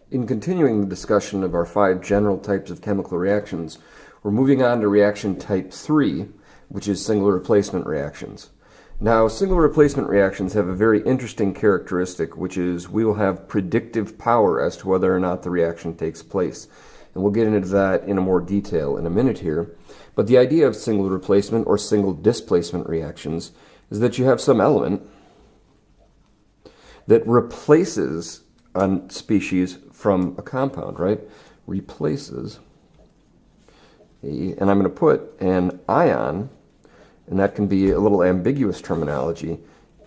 In continuing the discussion of our 5 general types of chemical reactions, we're moving on to reaction type 3, which is single replacement reactions. Now, single replacement reactions have a very interesting characteristic, which is we will have predictive power as to whether or not the reaction takes place. And we'll get into that in more detail in a minute here. But the idea of single replacement or single displacement reactions is that you have some element that replaces a species from a compound, right? Replaces and I'm going to put an ion, and that can be a little ambiguous terminology,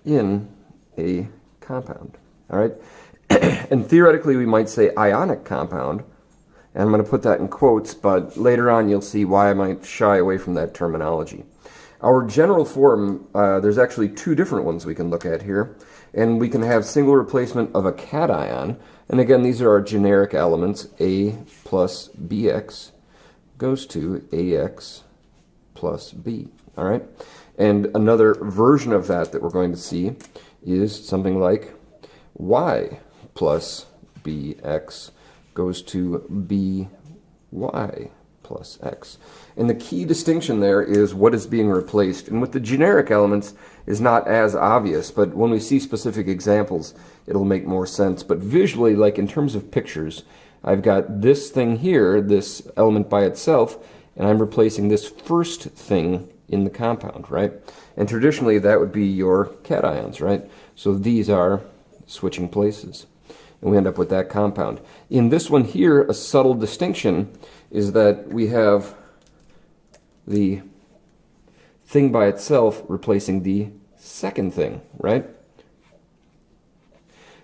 in a compound, all right? And theoretically we might say ionic compound, and I'm going to put that in quotes, but later on you'll see why I might shy away from that terminology. Our general form, there's actually 2 different ones we can look at here, and we can have single replacement of a cation, and again these are our generic elements. A plus Bx goes to Ax plus B, all right? And another version of that we're going to see is something like Y plus Bx goes to By plus X. And the key distinction there is what is being replaced. And with the generic elements is not as obvious, but when we see specific examples, it'll make more sense. But visually, like in terms of pictures, I've got this thing here, this element by itself, and I'm replacing this first thing in the compound, right? And traditionally, that would be your cations, right? So these are switching places, and we end up with that compound. In this one here, a subtle distinction is that we have the thing by itself replacing the second thing, right?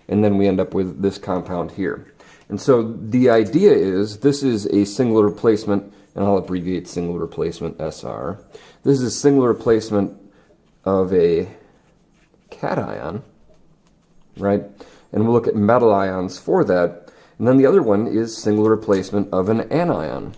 And then we end up with this compound here. And so the idea is this is a single replacement, and I'll abbreviate single replacement SR. This is a single replacement of a cation, right? And we'll look at metal ions for that. And then the other one is single replacement of an anion.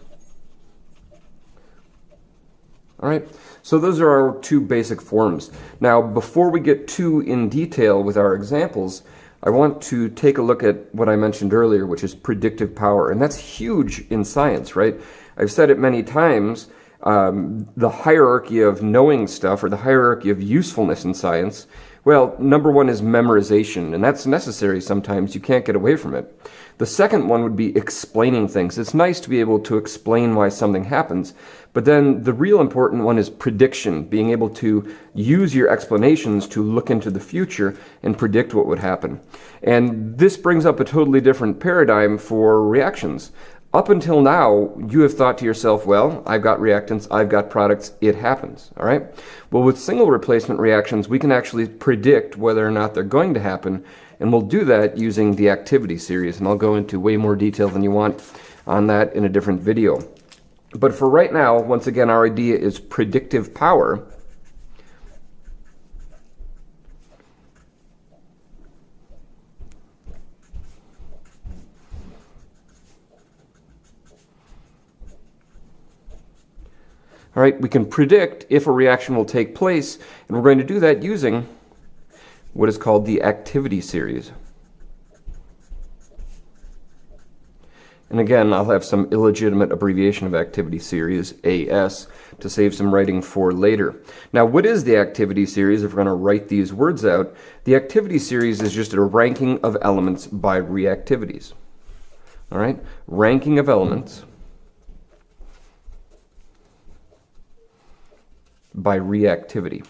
All right, so those are our 2 basic forms. Now, before we get too in detail with our examples, I want to take a look at what I mentioned earlier, which is predictive power. And that's huge in science, right? I've said it many times, the hierarchy of knowing stuff, or the hierarchy of usefulness in science, well, number 1 is memorization, and that's necessary sometimes. You can't get away from it. The second one would be explaining things. It's nice to be able to explain why something happens, but then the real important one is prediction, being able to use your explanations to look into the future and predict what would happen. And this brings up a totally different paradigm for reactions. Up until now, you have thought to yourself, well, I've got reactants, I've got products, it happens, all right? Well, with single replacement reactions, we can actually predict whether or not they're going to happen, and we'll do that using the activity series, and I'll go into way more detail than you want on that in a different video. But for right now, once again, our idea is predictive power. All right, we can predict if a reaction will take place, and we're going to do that using what is called the activity series. And again, I'll have some illegitimate abbreviation of activity series, AS, to save some writing for later. Now, what is the activity series if we're going to write these words out? The activity series is just a ranking of elements by reactivities. All right, ranking of elements by reactivity.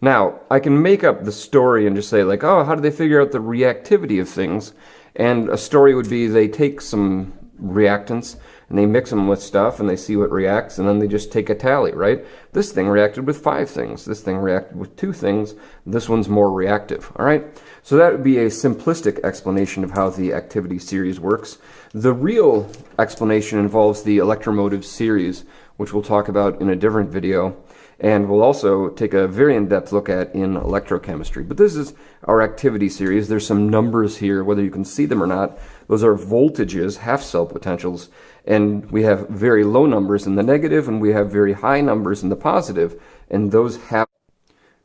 Now, I can make up the story and just say like, oh, how do they figure out the reactivity of things? And a story would be they take some reactants and they mix them with stuff and they see what reacts, and then they just take a tally, right? This thing reacted with 5 things. This thing reacted with 2 things. This one's more reactive, all right? So that would be a simplistic explanation of how the activity series works. The real explanation involves the electromotive series, which we'll talk about in a different video, and we'll also take a very in-depth look at in electrochemistry. But this is our activity series. There's some numbers here, whether you can see them or not. Those are voltages, half-cell potentials, and we have very low numbers in the negative, and we have very high numbers in the positive, and those have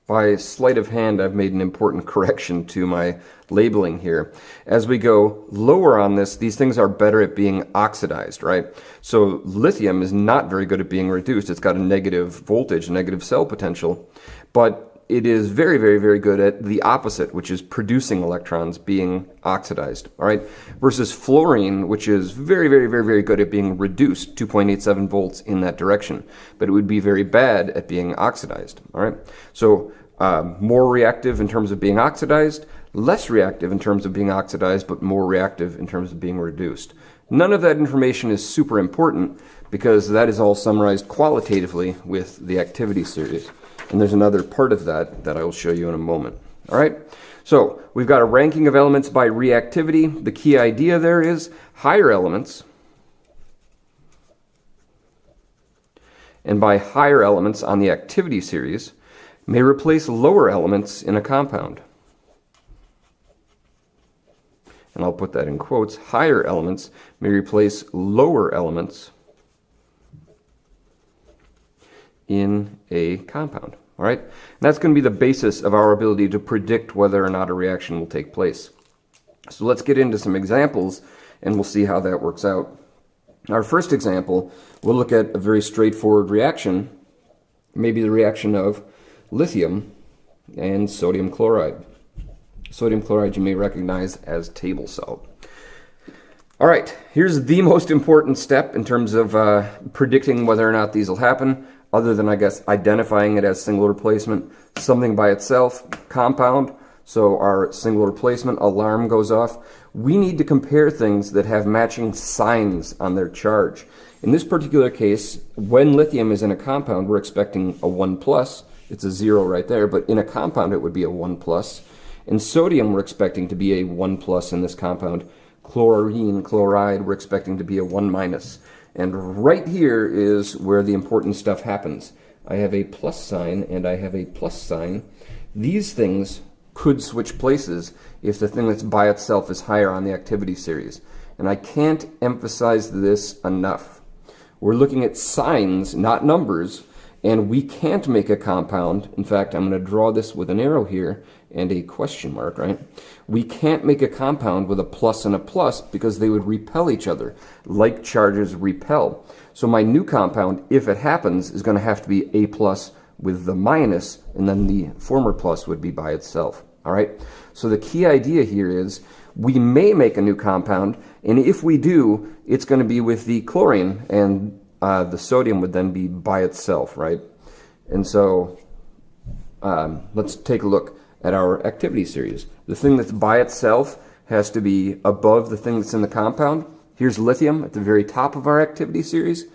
by sleight of hand, I've made an important correction to my labeling here. As we go lower on this, these things are better at being oxidized, right? So lithium is not very good at being reduced. It's got a negative voltage, negative cell potential, but it is very, very, very good at the opposite, which is producing electrons, being oxidized, all right? Versus fluorine, which is very, very, very, very good at being reduced, 2.87 volts in that direction, but it would be very bad at being oxidized, all right? So more reactive in terms of being oxidized, less reactive in terms of being oxidized, but more reactive in terms of being reduced. None of that information is super important because that is all summarized qualitatively with the activity series. And there's another part of that that I will show you in a moment. All right? So we've got a ranking of elements by reactivity. The key idea there is higher elements, and by higher elements on the activity series, may replace lower elements in a compound. And I'll put that in quotes. Higher elements may replace lower elements in a compound, all right? And that's going to be the basis of our ability to predict whether or not a reaction will take place. So let's get into some examples, and we'll see how that works out. Our first example, we'll look at a very straightforward reaction, maybe the reaction of lithium and sodium chloride. Sodium chloride you may recognize as table salt. All right, here's the most important step in terms of predicting whether or not these will happen, other than, I guess, identifying it as single replacement. Something by itself, compound, so our single replacement alarm goes off. We need to compare things that have matching signs on their charge. In this particular case, when lithium is in a compound, we're expecting a 1 plus. It's a 0 right there, but in a compound it would be a 1 plus. In sodium, we're expecting to be a 1 plus in this compound. Chlorine, chloride, we're expecting to be a 1 minus. And right here is where the important stuff happens. I have a plus sign and I have a plus sign. These things could switch places if the thing that's by itself is higher on the activity series. And I can't emphasize this enough. We're looking at signs, not numbers, and we can't make a compound. In fact, I'm going to draw this with an arrow here and a question mark, right? We can't make a compound with a plus and a plus because they would repel each other. Like charges repel. So my new compound, if it happens, is going to have to be A plus with the minus, and then the former plus would be by itself. All right? So the key idea here is we may make a new compound, and if we do, it's going to be with the chlorine, and the sodium would then be by itself, right? And so let's take a look at our activity series. The thing that's by itself has to be above the thing that's in the compound. Here's lithium at the very top of our activity series.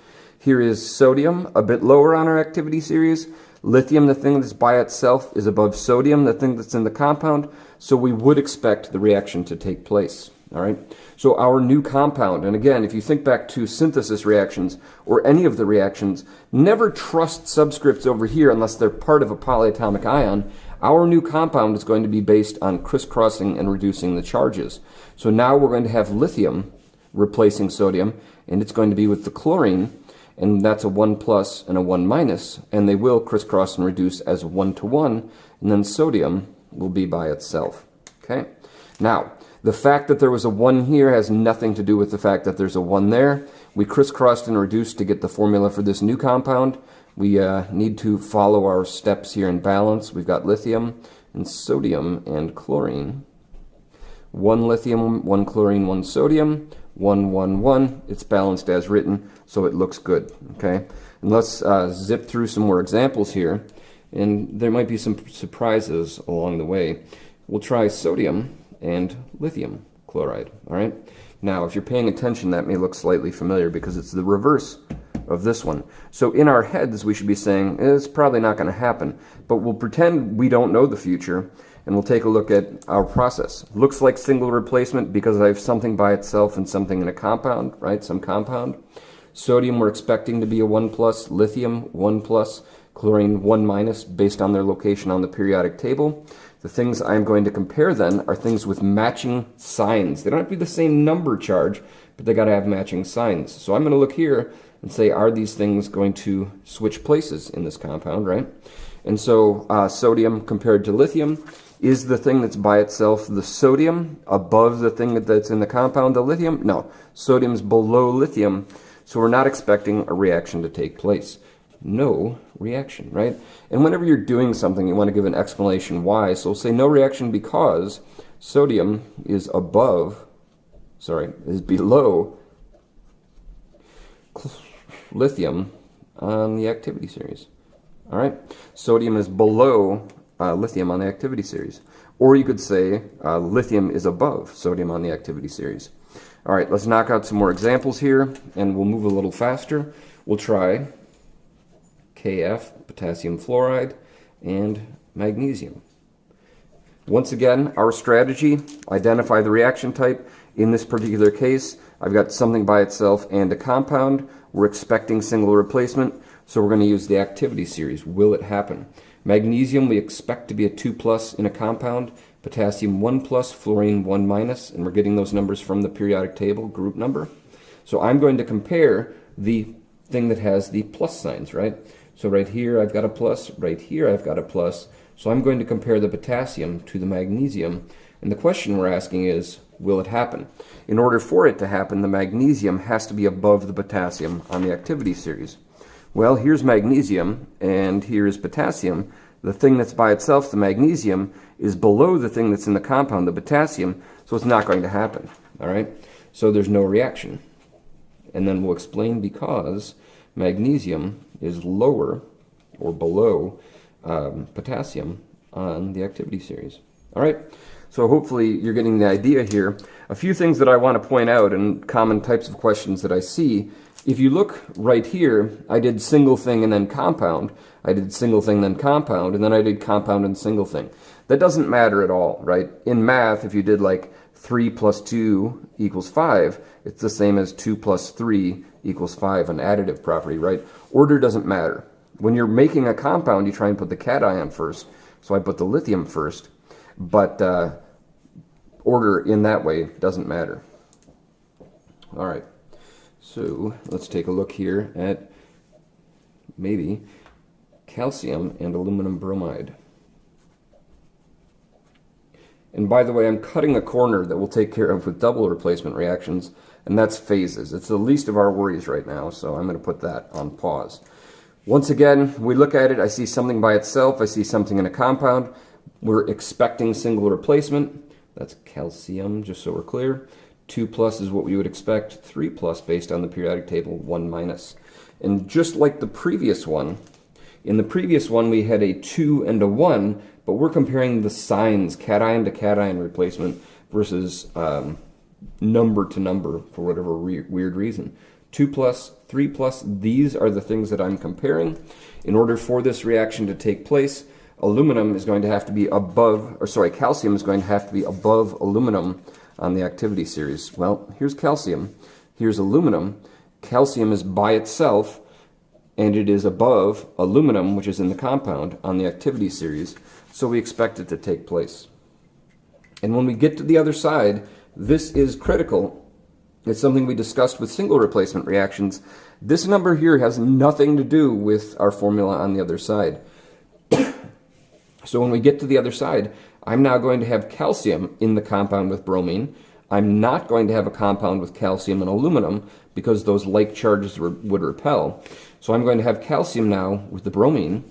Here is sodium a bit lower on our activity series. Lithium, the thing that's by itself, is above sodium, the thing that's in the compound. So we would expect the reaction to take place. All right. So our new compound, and again, if you think back to synthesis reactions or any of the reactions, never trust subscripts over here unless they're part of a polyatomic ion. Our new compound is going to be based on crisscrossing and reducing the charges. So now we're going to have lithium replacing sodium, and it's going to be with the chlorine, and that's a 1 plus and a 1 minus, and they will crisscross and reduce as 1 to 1, and then sodium will be by itself. Okay. Now, the fact that there was a 1 here has nothing to do with the fact that there's a 1 there. We crisscrossed and reduced to get the formula for this new compound. We need to follow our steps here in balance. We've got lithium and sodium and chlorine. 1 lithium, 1 chlorine, 1 sodium, 1, 1, 1. It's balanced as written, so it looks good. Okay, and let's zip through some more examples here, and there might be some surprises along the way. We'll try sodium and lithium chloride. All right. Now, if you're paying attention, that may look slightly familiar because it's the reverse of this one. So in our heads, we should be saying, it's probably not going to happen, but we'll pretend we don't know the future, and we'll take a look at our process. Looks like single replacement because I have something by itself and something in a compound, right? Some compound. Sodium we're expecting to be a 1 plus, lithium 1 plus, chlorine 1 minus based on their location on the periodic table. The things I'm going to compare then are things with matching signs. They don't have to be the same number charge, but they got to have matching signs. So I'm going to look here and say, are these things going to switch places in this compound, right? And so sodium compared to lithium, is the thing that's by itself the sodium above the thing that's in the compound, the lithium? No, sodium's below lithium, so we're not expecting a reaction to take place. No reaction, right? And whenever you're doing something, you want to give an explanation why. So we'll say no reaction because sodium is below lithium on the activity series. All right, sodium is below lithium on the activity series. Or you could say lithium is above sodium on the activity series. All right, let's knock out some more examples here, and we'll move a little faster. We'll try KF, potassium fluoride, and magnesium. Once again, our strategy, identify the reaction type. In this particular case, I've got something by itself and a compound. We're expecting single replacement, so we're going to use the activity series. Will it happen? Magnesium, we expect to be a 2+ in a compound. Potassium 1+, fluorine 1-, and we're getting those numbers from the periodic table, group number. So I'm going to compare the thing that has the plus signs, right? So right here I've got a plus, right here I've got a plus. So I'm going to compare the potassium to the magnesium. And the question we're asking is, will it happen? In order for it to happen, the magnesium has to be above the potassium on the activity series. Well, here's magnesium, and here's potassium. The thing that's by itself, the magnesium, is below the thing that's in the compound, the potassium, so it's not going to happen, all right? So there's no reaction. And then we'll explain because magnesium is lower or below potassium on the activity series. All right, so hopefully you're getting the idea here. A few things that I want to point out and common types of questions that I see. If you look right here, I did single thing and then compound. I did single thing, then compound, and then I did compound and single thing. That doesn't matter at all, right? In math, if you did like 3 + 2 = 5, it's the same as 2 + 3 = 5, an additive property, right? Order doesn't matter. When you're making a compound, you try and put the cation first, so I put the lithium first, but order in that way doesn't matter. All right. So let's take a look here at maybe calcium and aluminum bromide. And by the way, I'm cutting a corner that we'll take care of with double replacement reactions, and that's phases. It's the least of our worries right now, so I'm going to put that on pause. Once again, we look at it, I see something by itself, I see something in a compound. We're expecting single replacement. That's calcium, just so we're clear. 2+ is what we would expect, 3+ based on the periodic table, 1-. And just like the previous one, in the previous one we had a 2 and a 1, but we're comparing the signs, cation to cation replacement versus number to number for whatever weird reason. 2+, 3+, these are the things that I'm comparing. In order for this reaction to take place, aluminum is going to have to be above, or sorry, calcium is going to have to be above aluminum on the activity series. Well, here's calcium, here's aluminum. Calcium is by itself, and it is above aluminum, which is in the compound, on the activity series, so we expect it to take place. And when we get to the other side, this is critical. It's something we discussed with single replacement reactions. This number here has nothing to do with our formula on the other side. So when we get to the other side, I'm now going to have calcium in the compound with bromine. I'm not going to have a compound with calcium and aluminum because those like charges would repel. So I'm going to have calcium now with the bromine.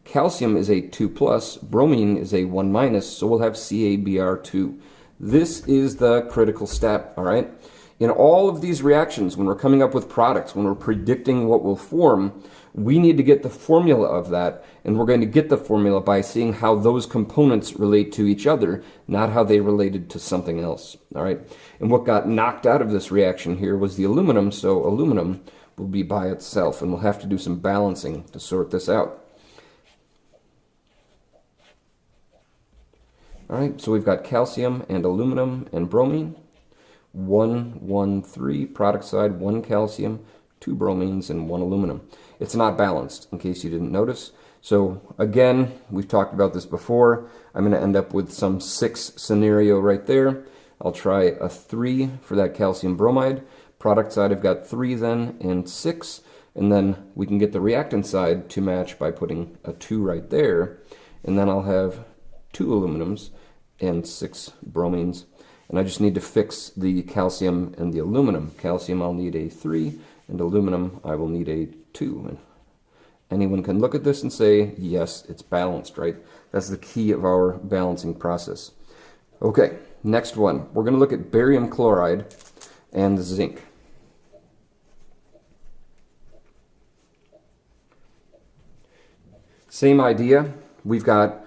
Calcium is a 2+, bromine is a 1-, so we'll have CaBr2. This is the critical step, all right? In all of these reactions, when we're coming up with products, when we're predicting what will form, we need to get the formula of that, and we're going to get the formula by seeing how those components relate to each other, not how they related to something else, all right? And what got knocked out of this reaction here was the aluminum, so aluminum will be by itself, and we'll have to do some balancing to sort this out. All right, so we've got calcium and aluminum and bromine. 1, 1, 3, product side, 1 calcium, 2 bromines, and 1 aluminum. It's not balanced, in case you didn't notice. So again, we've talked about this before. I'm going to end up with some 6 scenario right there. I'll try a 3 for that calcium bromide. Product side, I've got 3 then, and 6. and then we can get the reactant side to match by putting a 2 right there, and then I'll have 2 aluminums and 6 bromines. And I just need to fix the calcium and the aluminum. Calcium I'll need a 3, and aluminum I will need a 2. And anyone can look at this and say, yes, it's balanced, right? That's the key of our balancing process. Okay, next one. We're going to look at barium chloride and zinc. Same idea. We've got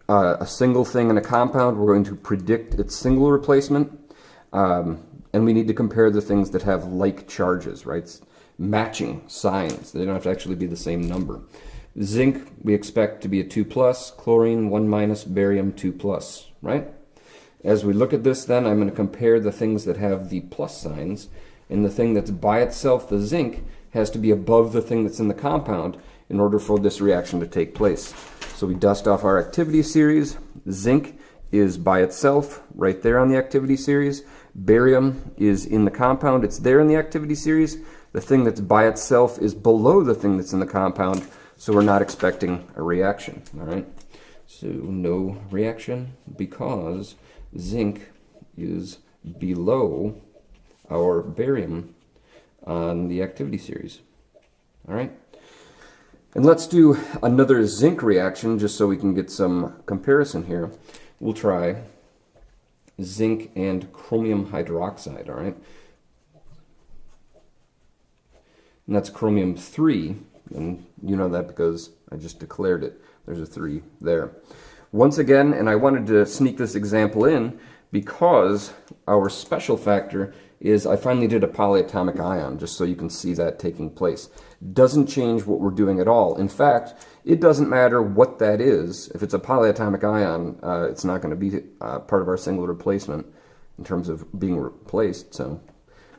a single thing in a compound. We're going to predict its single replacement. And we need to compare the things that have like charges, right? Matching signs. They don't have to actually be the same number. Zinc, we expect to be a 2+, chlorine 1-, barium 2+, right? As we look at this then, I'm going to compare the things that have the plus signs, and the thing that's by itself, the zinc, has to be above the thing that's in the compound in order for this reaction to take place. So we dust off our activity series. Zinc is by itself right there on the activity series. Barium is in the compound. It's there in the activity series. The thing that's by itself is below the thing that's in the compound, so we're not expecting a reaction. All right. So no reaction because zinc is below our barium on the activity series. All right. And let's do another zinc reaction just so we can get some comparison here. We'll try zinc and chromium hydroxide, all right? And that's chromium 3, and you know that because I just declared it. There's a 3 there. Once again, and I wanted to sneak this example in because our special factor is I finally did a polyatomic ion, just so you can see that taking place. Doesn't change what we're doing at all. In fact, it doesn't matter what that is. If it's a polyatomic ion, it's not going to be part of our single replacement in terms of being replaced. So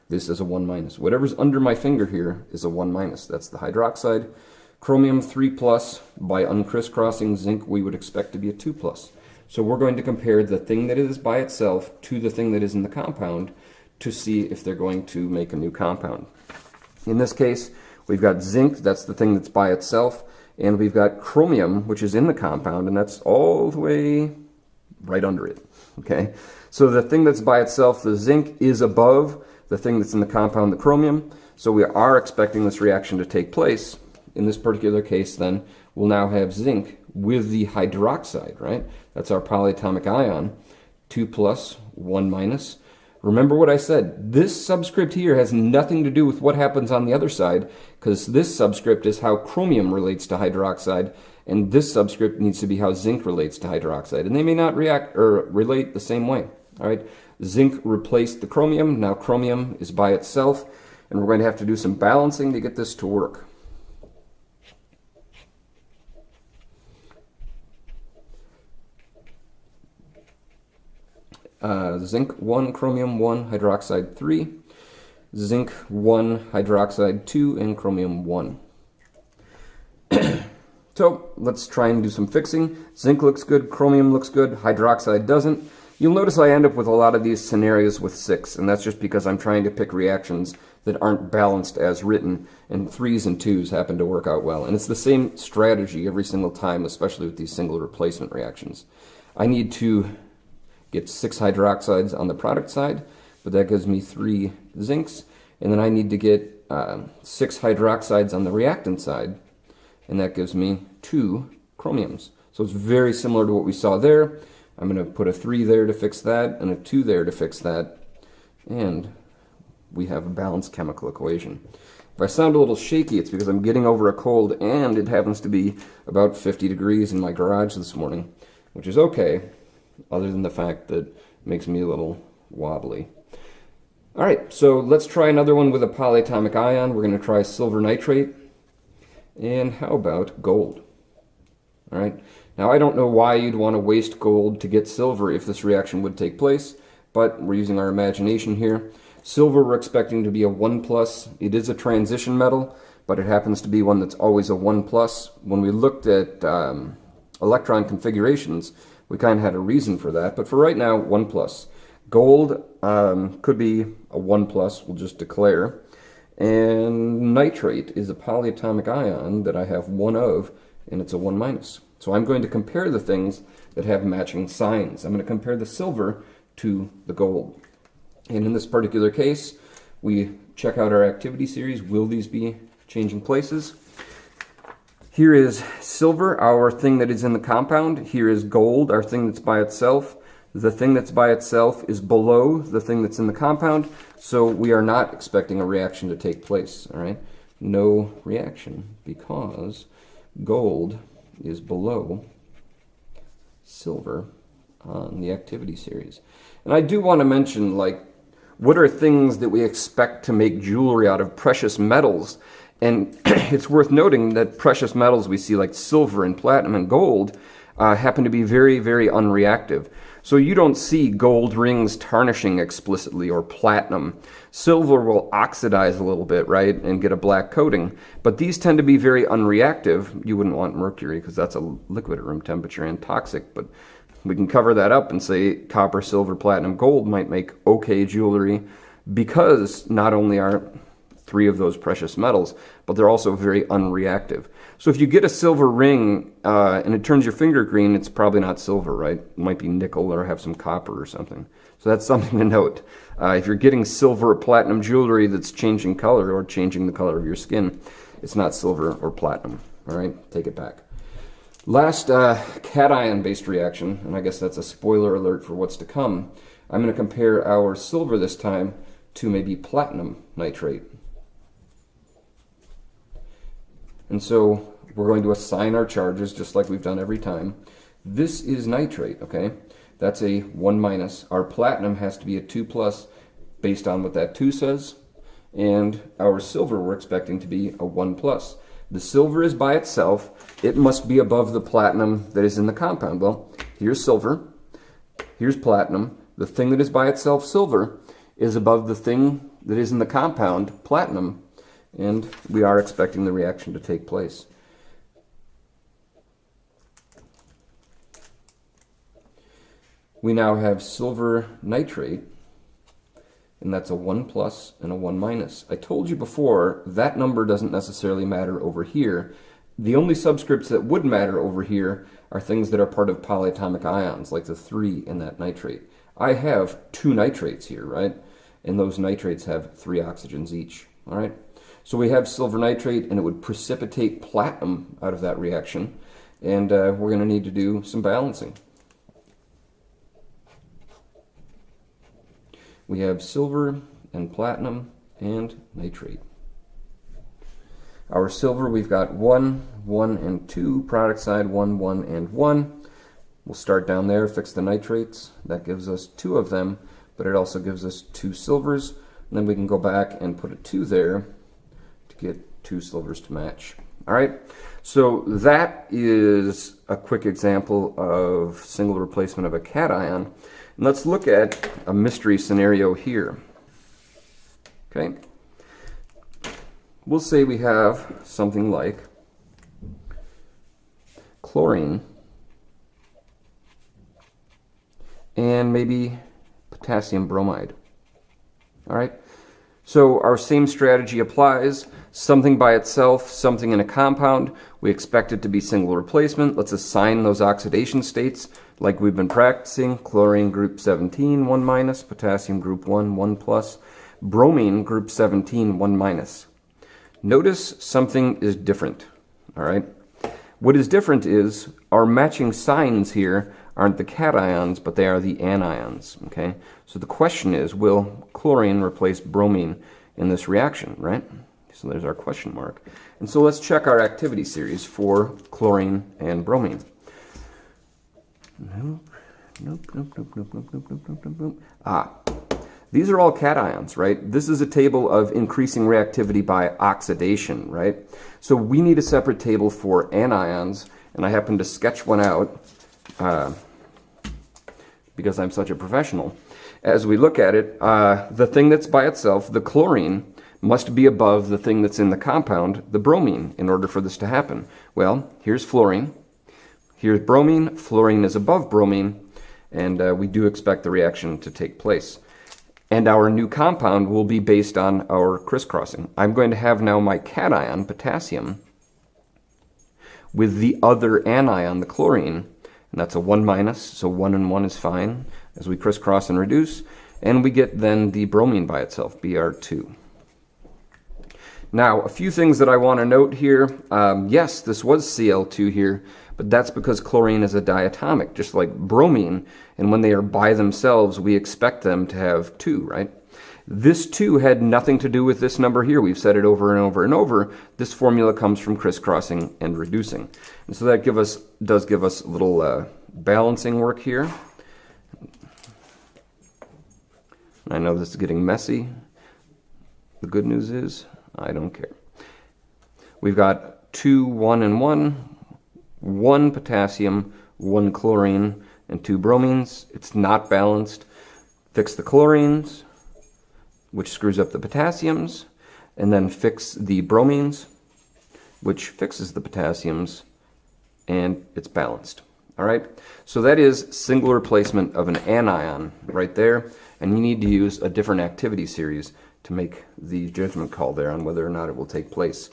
this is a 1-. Whatever's under my finger here is a 1-. That's the hydroxide. Chromium 3+, by uncrisscrossing zinc, we would expect to be a 2+. So we're going to compare the thing that is by itself to the thing that is in the compound to see if they're going to make a new compound. In this case, we've got zinc, that's the thing that's by itself, and we've got chromium, which is in the compound, and that's all the way right under it, okay? So the thing that's by itself, the zinc, is above the thing that's in the compound, the chromium, so we are expecting this reaction to take place. In this particular case, then, we'll now have zinc with the hydroxide, right? That's our polyatomic ion, 2+, 1-. Remember what I said, this subscript here has nothing to do with what happens on the other side, because this subscript is how chromium relates to hydroxide, and this subscript needs to be how zinc relates to hydroxide, and they may not react or relate the same way. All right, zinc replaced the chromium, now chromium is by itself, and we're going to have to do some balancing to get this to work. Zinc 1, chromium 1, hydroxide 3, zinc 1, hydroxide 2, and chromium 1. So let's try and do some fixing. Zinc looks good, chromium looks good, hydroxide doesn't. You'll notice I end up with a lot of these scenarios with 6, and that's just because I'm trying to pick reactions that aren't balanced as written, and 3s and 2s happen to work out well. And it's the same strategy every single time, especially with these single replacement reactions. I need to get 6 hydroxides on the product side, but that gives me 3 zincs, and then I need to get 6 hydroxides on the reactant side, and that gives me 2 chromiums. So it's very similar to what we saw there. I'm going to put a 3 there to fix that, and a 2 there to fix that, and we have a balanced chemical equation. If I sound a little shaky, it's because I'm getting over a cold, and it happens to be about 50 degrees in my garage this morning, which is okay, other than the fact that it makes me a little wobbly. All right, so let's try another one with a polyatomic ion. We're going to try silver nitrate. And how about gold? All right, now I don't know why you'd want to waste gold to get silver if this reaction would take place, but we're using our imagination here. Silver we're expecting to be a 1+. It is a transition metal, but it happens to be one that's always a 1+. When we looked at electron configurations, we kind of had a reason for that, but for right now, 1+. Gold could be a 1+, we'll just declare. And nitrate is a polyatomic ion that I have one of, and it's a 1 minus. So I'm going to compare the things that have matching signs. I'm going to compare the silver to the gold. And in this particular case, we check out our activity series. Will these be changing places? Here is silver, our thing that is in the compound. Here is gold, our thing that's by itself. The thing that's by itself is below the thing that's in the compound, so we are not expecting a reaction to take place, all right? No reaction, because gold is below silver on the activity series. And I do want to mention, like, what are things that we expect to make jewelry out of precious metals? And it's worth noting that precious metals we see, like silver and platinum and gold, happen to be very, very unreactive. So you don't see gold rings tarnishing explicitly, or platinum. Silver will oxidize a little bit, right, and get a black coating. But these tend to be very unreactive. You wouldn't want mercury because that's a liquid at room temperature and toxic. But we can cover that up and say copper, silver, platinum, gold might make okay jewelry because not only are 3 of those precious metals, but they're also very unreactive. So if you get a silver ring and it turns your finger green, it's probably not silver, right? It might be nickel or have some copper or something. So that's something to note. If you're getting silver or platinum jewelry that's changing color or changing the color of your skin, it's not silver or platinum, all right? Take it back. Last cation-based reaction, and I guess that's a spoiler alert for what's to come. I'm going to compare our silver this time to maybe platinum nitrate. And so we're going to assign our charges just like we've done every time. This is nitrate, okay? That's a 1 minus. Our platinum has to be a 2 plus based on what that 2 says. And our silver we're expecting to be a 1 plus. The silver is by itself. It must be above the platinum that is in the compound. Well, here's silver. Here's platinum. The thing that is by itself, silver, is above the thing that is in the compound, platinum. And we are expecting the reaction to take place. We now have silver nitrate, and that's a 1 plus and a 1 minus. I told you before, that number doesn't necessarily matter over here. The only subscripts that would matter over here are things that are part of polyatomic ions, like the 3 in that nitrate. I have 2 nitrates here, right? And those nitrates have 3 oxygens each, all right? So we have silver nitrate, and it would precipitate platinum out of that reaction, and we're going to need to do some balancing. We have silver and platinum and nitrate. Our silver, we've got 1, 1, and 2. Product side, 1, 1, and 1. We'll start down there, fix the nitrates. That gives us 2 of them, but it also gives us 2 silvers. And then we can go back and put a 2 there to get 2 silvers to match. All right, so that is a quick example of single replacement of a cation. And let's look at a mystery scenario here. Okay, we'll say we have something like chlorine and maybe potassium bromide. All right, so our same strategy applies. Something by itself, something in a compound. We expect it to be single replacement. Let's assign those oxidation states like we've been practicing. Chlorine group 17, 1 minus. Potassium group 1, 1 plus. Bromine group 17, 1 minus. Notice something is different, all right? What is different is our matching signs here aren't the cations, but they are the anions, okay? So the question is, will chlorine replace bromine in this reaction, right? So there's our question mark. And so let's check our activity series for chlorine and bromine. These are all cations, right? This is a table of increasing reactivity by oxidation, right? So we need a separate table for anions, and I happen to sketch one out because I'm such a professional. As we look at it, the thing that's by itself, the chlorine, must be above the thing that's in the compound, the bromine, in order for this to happen. Well, here's fluorine, here's bromine, fluorine is above bromine, and we do expect the reaction to take place. And our new compound will be based on our crisscrossing. I'm going to have now my cation, potassium, with the other anion, the chlorine, and that's a 1 minus, so 1 and 1 is fine as we crisscross and reduce, and we get then the bromine by itself, Br2. Now, a few things that I want to note here. Yes, this was Cl2 here, but that's because chlorine is a diatomic, just like bromine, and when they are by themselves, we expect them to have 2, right? This 2 had nothing to do with this number here. We've said it over and over and over. This formula comes from crisscrossing and reducing. And so that does give us a little balancing work here. I know this is getting messy. The good news is, I don't care. We've got 2, 1, and 1, 1 potassium, 1 chlorine, and 2 bromines. It's not balanced. Fix the chlorines, which screws up the potassiums, and then fix the bromines, which fixes the potassiums, and it's balanced. All right, so that is single replacement of an anion right there, and you need to use a different activity series to make the judgment call there on whether or not it will take place.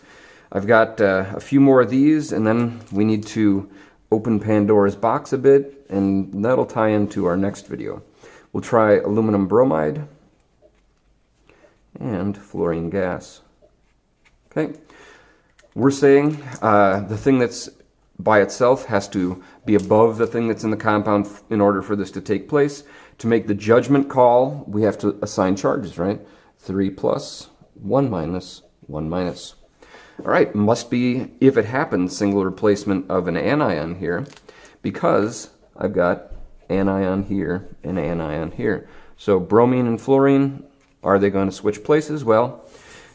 I've got a few more of these, and then we need to open Pandora's box a bit, and that'll tie into our next video. We'll try aluminum bromide and fluorine gas. Okay, we're saying the thing that's by itself has to be above the thing that's in the compound in order for this to take place. To make the judgment call, we have to assign charges, right? 3 plus, 1 minus, 1 minus. All right, must be, if it happens, single replacement of an anion here, because I've got anion here and anion here. So bromine and fluorine, are they going to switch places? Well,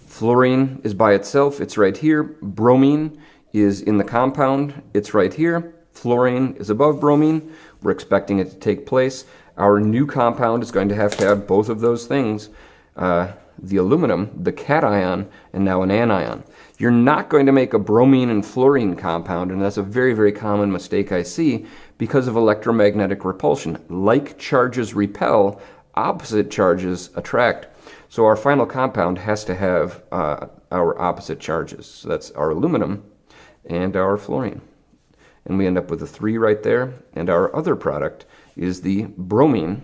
fluorine is by itself, it's right here. Bromine is in the compound, it's right here. Fluorine is above bromine, we're expecting it to take place. Our new compound is going to have both of those things, the aluminum, the cation, and now an anion. You're not going to make a bromine and fluorine compound, and that's a very, very common mistake I see because of electromagnetic repulsion. Like charges repel, opposite charges attract. So our final compound has to have our opposite charges. So that's our aluminum and our fluorine. And we end up with a 3 right there, and our other product is the bromine,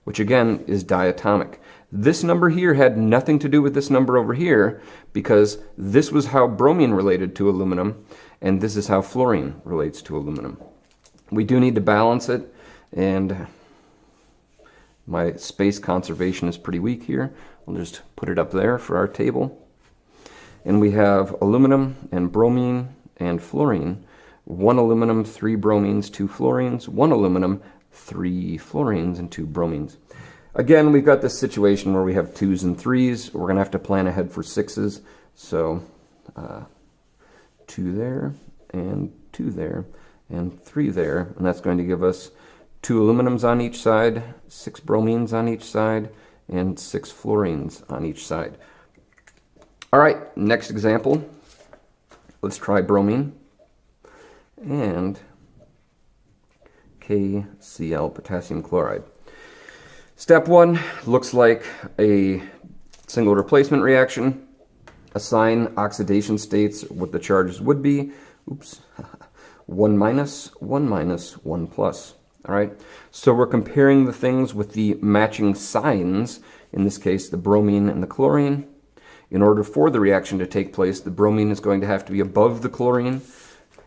which again is diatomic. This number here had nothing to do with this number over here because this was how bromine related to aluminum, and this is how fluorine relates to aluminum. We do need to balance it, and my space conservation is pretty weak here. I'll just put it up there for our table. And we have aluminum and bromine and fluorine. 1 aluminum, 3 bromines, 2 fluorines. 1 aluminum, 3 fluorines, and 2 bromines. Again, we've got this situation where we have 2s and 3s. We're going to have to plan ahead for 6s. So 2 there, and 2 there, and 3 there. And that's going to give us 2 aluminums on each side, 6 bromines on each side, and 6 fluorines on each side. All right, next example. Let's try bromine and KCl, potassium chloride. Step 1 looks like a single replacement reaction. Assign oxidation states what the charges would be. Oops. 1 minus, 1 minus, 1 plus. All right. So we're comparing the things with the matching signs, in this case the bromine and the chlorine. In order for the reaction to take place, the bromine is going to have to be above the chlorine.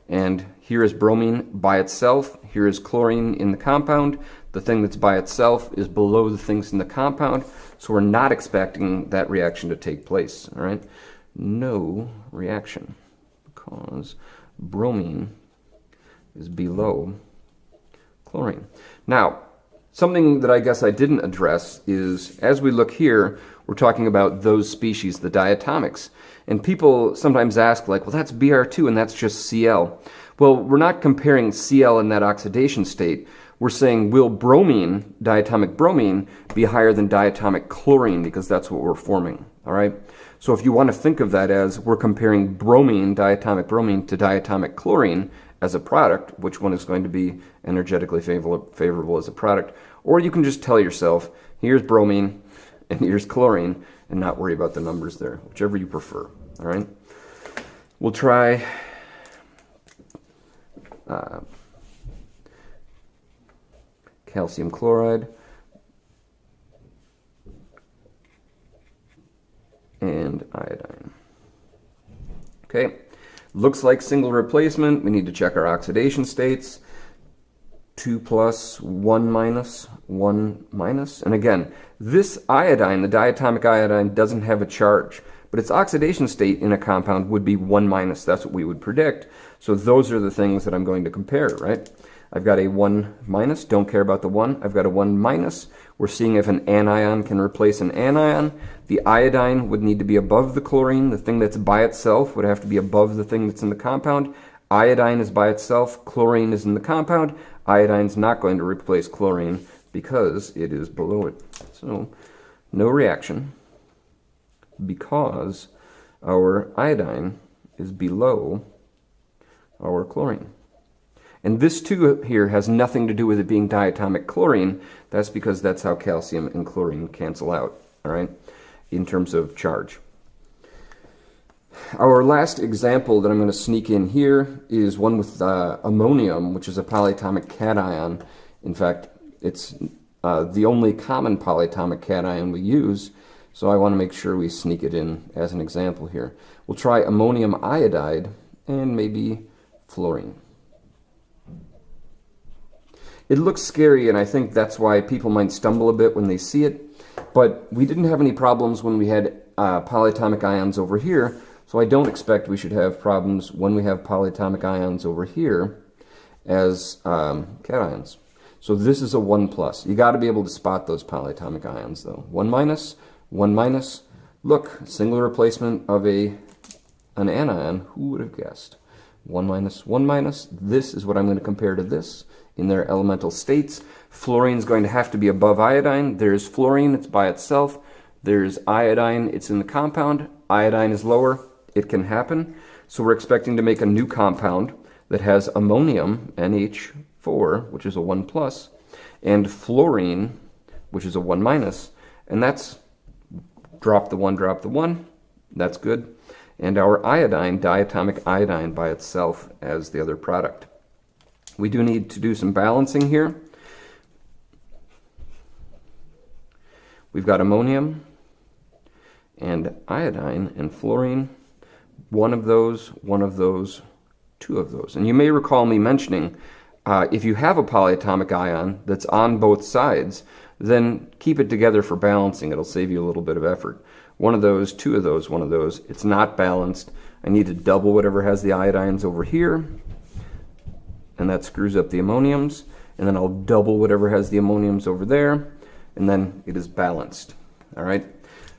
And here is bromine by itself. Here is chlorine in the compound. The thing that's by itself is below the things in the compound. So we're not expecting that reaction to take place. All right. No reaction because bromine is below chlorine. Now, something that I guess I didn't address is, as we look here, we're talking about those species, the diatomics. And people sometimes ask, like, well, that's Br2 and that's just Cl. Well, we're not comparing Cl in that oxidation state. We're saying, will bromine, diatomic bromine, be higher than diatomic chlorine, because that's what we're forming, all right? So if you want to think of that as we're comparing bromine, diatomic bromine, to diatomic chlorine as a product, which one is going to be energetically favorable as a product, or you can just tell yourself, here's bromine, and here's chlorine, and not worry about the numbers there, whichever you prefer. All right. We'll try calcium chloride and iodine. Okay, looks like single replacement. We need to check our oxidation states. 2 plus, 1 minus, 1 minus. And again, this iodine, the diatomic iodine, doesn't have a charge, but its oxidation state in a compound would be 1 minus. That's what we would predict. So those are the things that I'm going to compare, right? I've got a 1 minus, don't care about the 1. I've got a 1 minus. We're seeing if an anion can replace an anion. The iodine would need to be above the chlorine. The thing that's by itself would have to be above the thing that's in the compound. Iodine is by itself, chlorine is in the compound. Iodine's not going to replace chlorine because it is below it. So no reaction because our iodine is below our chlorine. And this too here has nothing to do with it being diatomic chlorine. That's because that's how calcium and chlorine cancel out, all right, in terms of charge. Our last example that I'm going to sneak in here is one with ammonium, which is a polyatomic cation. In fact, it's the only common polyatomic cation we use, so I want to make sure we sneak it in as an example here. We'll try ammonium iodide and maybe fluorine. It looks scary, and I think that's why people might stumble a bit when they see it, but we didn't have any problems when we had polyatomic ions over here, so I don't expect we should have problems when we have polyatomic ions over here as cations. So this is a 1 plus. You got to be able to spot those polyatomic ions though. 1 minus, 1 minus. Look, single replacement of an anion. Who would have guessed? 1 minus, 1 minus. This is what I'm going to compare to this in their elemental states. Fluorine's going to have to be above iodine. There's fluorine, it's by itself. There's iodine, it's in the compound. Iodine is lower. It can happen. So we're expecting to make a new compound that has ammonium, NH4, which is a 1 plus, and fluorine, which is a 1 minus, and that's drop the 1. That's good. And our iodine, diatomic iodine by itself as the other product. We do need to do some balancing here. We've got ammonium and iodine and fluorine. One of those, 2 of those. And you may recall me mentioning, if you have a polyatomic ion that's on both sides, then keep it together for balancing. It'll save you a little bit of effort. 1 of those, 2 of those, 1 of those. It's not balanced. I need to double whatever has the iodines over here, and that screws up the ammoniums. And then I'll double whatever has the ammoniums over there, and then it is balanced. All right.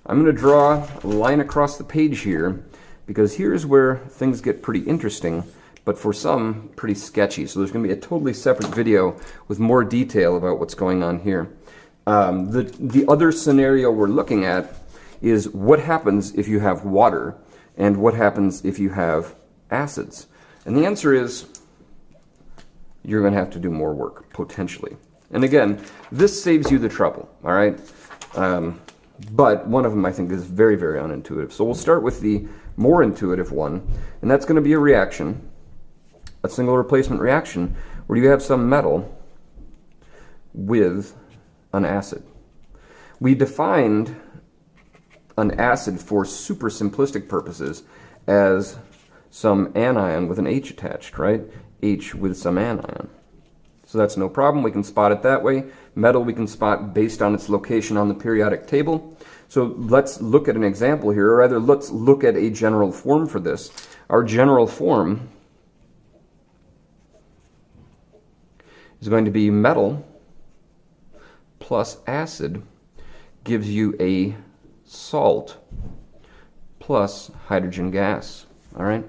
I'm going to draw a line across the page here, because here's where things get pretty interesting, but for some, pretty sketchy. So there's going to be a totally separate video with more detail about what's going on here. The other scenario we're looking at is what happens if you have water, and what happens if you have acids. And the answer is you're going to have to do more work, potentially. And again, this saves you the trouble, all right? But one of them I think is very, very unintuitive. So we'll start with the more intuitive one, and that's going to be a reaction, a single replacement reaction, where you have some metal with an acid. We defined an acid for super simplistic purposes as some anion with an H attached, right? H with some anion. So that's no problem. We can spot it that way. Metal we can spot based on its location on the periodic table. So let's look at an example here, or rather let's look at a general form for this. Our general form is going to be metal plus acid gives you a salt plus hydrogen gas, all right?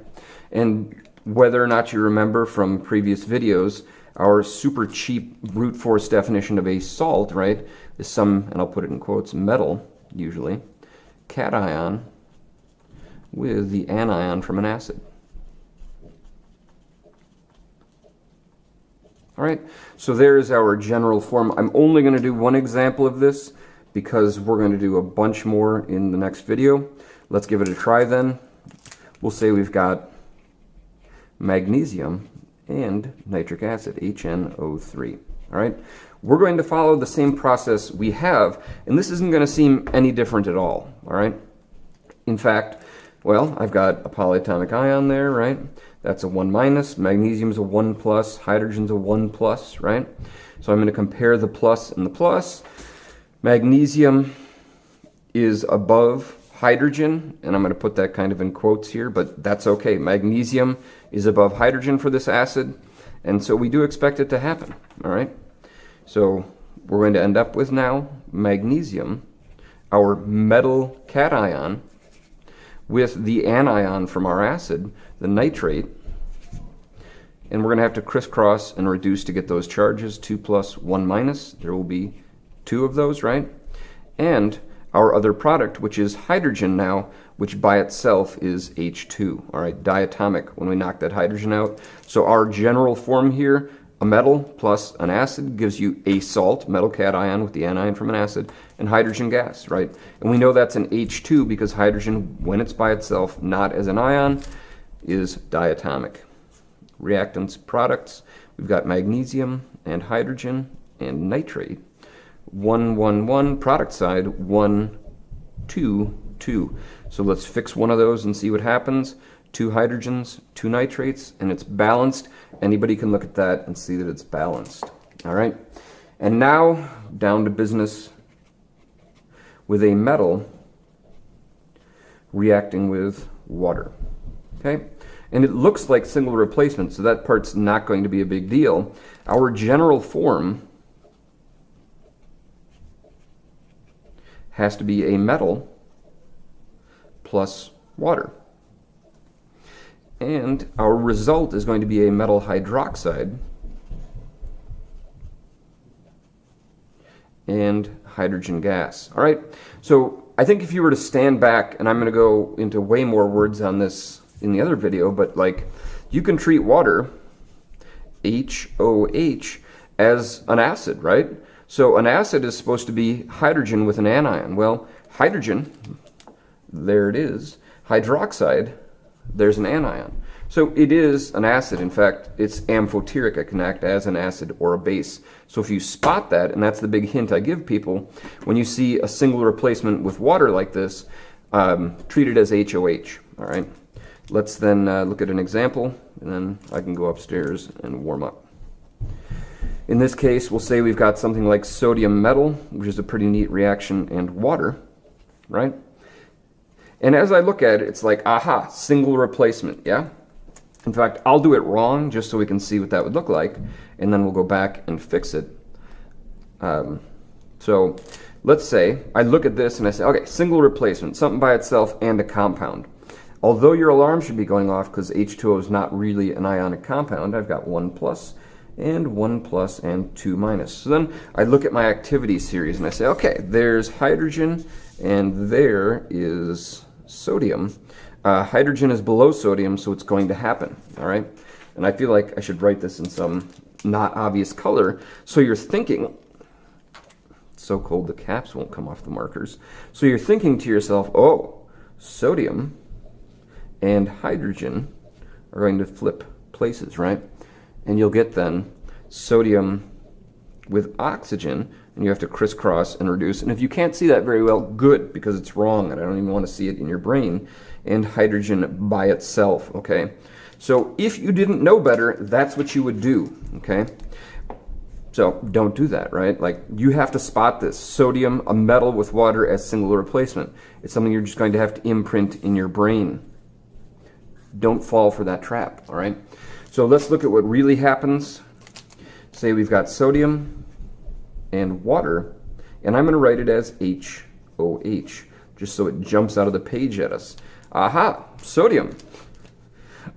And whether or not you remember from previous videos, our super cheap brute force definition of a salt, right, is some, and I'll put it in quotes, metal, usually, cation with the anion from an acid. All right, so there's our general form. I'm only going to do one example of this because we're going to do a bunch more in the next video. Let's give it a try then. We'll say we've got magnesium and nitric acid, HNO3. All right, we're going to follow the same process we have, and this isn't going to seem any different at all. All right, in fact, well, I've got a polyatomic ion there, right? That's a 1 minus, magnesium's a 1 plus, hydrogen's a 1 plus, right? So I'm going to compare the plus and the plus. Magnesium is above hydrogen, and I'm going to put that kind of in quotes here, but that's okay. Magnesium is above hydrogen for this acid, and so we do expect it to happen, all right? So we're going to end up with now magnesium, our metal cation, with the anion from our acid, the nitrate, and we're going to have to crisscross and reduce to get those charges, 2 plus, 1 minus. There will be 2 of those, right? And our other product, which is hydrogen now, which by itself is H2, all right, diatomic when we knock that hydrogen out. So our general form here, a metal plus an acid gives you a salt, metal cation with the anion from an acid, and hydrogen gas, right? And we know that's an H2 because hydrogen, when it's by itself, not as an ion, is diatomic. Reactants, products, we've got magnesium and hydrogen and nitrate. 1, 1, 1, product side, 1, 2, 2. So let's fix one of those and see what happens. 2 hydrogens, 2 nitrates, and it's balanced. Anybody can look at that and see that it's balanced. All right. And now down to business with a metal reacting with water. Okay. And it looks like single replacement, so that part's not going to be a big deal. Our general form has to be a metal plus water. And our result is going to be a metal hydroxide and hydrogen gas. All right, so I think if you were to stand back, and I'm going to go into way more words on this in the other video, but like you can treat water, HOH, as an acid, right? So an acid is supposed to be hydrogen with an anion. Well, hydrogen, there it is. Hydroxide, there's an anion. So it is an acid. In fact, it's amphoteric. It can act as an acid or a base. So if you spot that, and that's the big hint I give people, when you see a single replacement with water like this, treat it as HOH. All right. Let's then look at an example, and then I can go upstairs and warm up. In this case, we'll say we've got something like sodium metal, which is a pretty neat reaction, and water, right? And as I look at it, it's like, aha, single replacement, yeah? In fact, I'll do it wrong just so we can see what that would look like, and then we'll go back and fix it. So let's say I look at this and I say, okay, single replacement, something by itself and a compound. Although your alarm should be going off because H2O is not really an ionic compound, I've got 1 plus and 1 plus and 2 minus. So then I look at my activity series and I say, okay, there's hydrogen and there is sodium. Hydrogen is below sodium, so it's going to happen, all right? And I feel like I should write this in some not obvious color. So you're thinking, it's so cold the caps won't come off the markers. So you're thinking to yourself, oh, sodium and hydrogen are going to flip places, right? And you'll get then sodium with oxygen, and you have to crisscross and reduce. And if you can't see that very well, good, because it's wrong, and I don't even want to see it in your brain. And hydrogen by itself, okay? So if you didn't know better, that's what you would do, okay? So don't do that, right? Like, you have to spot this. Sodium, a metal with water as single replacement. It's something you're just going to have to imprint in your brain. Don't fall for that trap, all right? So let's look at what really happens. Say we've got sodium and water, and I'm going to write it as HOH, just so it jumps out of the page at us. Aha, sodium,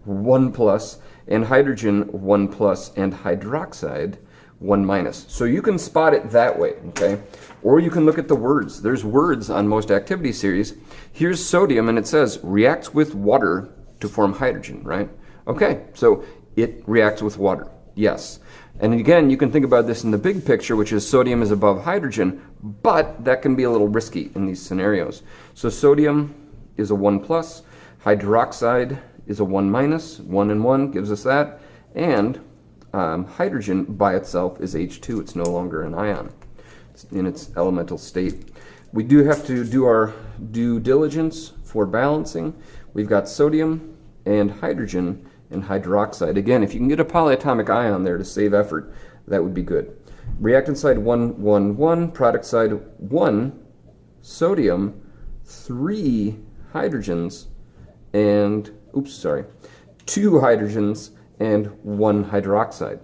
1 plus, and hydrogen, 1 plus, and hydroxide, 1 minus. So you can spot it that way, okay? Or you can look at the words. There's words on most activity series. Here's sodium, and it says reacts with water to form hydrogen, right? Okay, so it reacts with water. Yes. And again, you can think about this in the big picture, which is sodium is above hydrogen, but that can be a little risky in these scenarios. So sodium is a 1 plus, hydroxide is a 1 minus, 1 and 1 gives us that, and hydrogen by itself is H2. It's no longer an ion. It's in its elemental state. We do have to do our due diligence for balancing. We've got sodium and hydrogen and hydroxide. Again, if you can get a polyatomic ion there to save effort, that would be good. Reactant side 1, 1, 1. Product side 1, sodium, 3 hydrogens, and, 2 hydrogens and 1 hydroxide.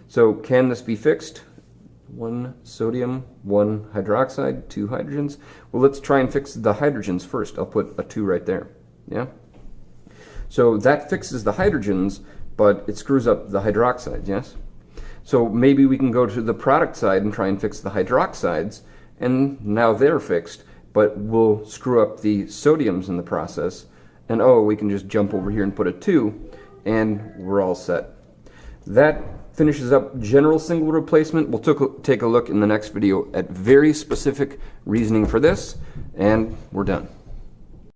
So can this be fixed? 1 sodium, 1 hydroxide, 2 hydrogens. Well, let's try and fix the hydrogens first. I'll put a 2 right there. Yeah? So that fixes the hydrogens, but it screws up the hydroxides, yes? So maybe we can go to the product side and try and fix the hydroxides, and now they're fixed, but we'll screw up the sodiums in the process, and we can just jump over here and put a 2, and we're all set. That finishes up general single replacement. We'll take a look in the next video at very specific reasoning for this, and we're done.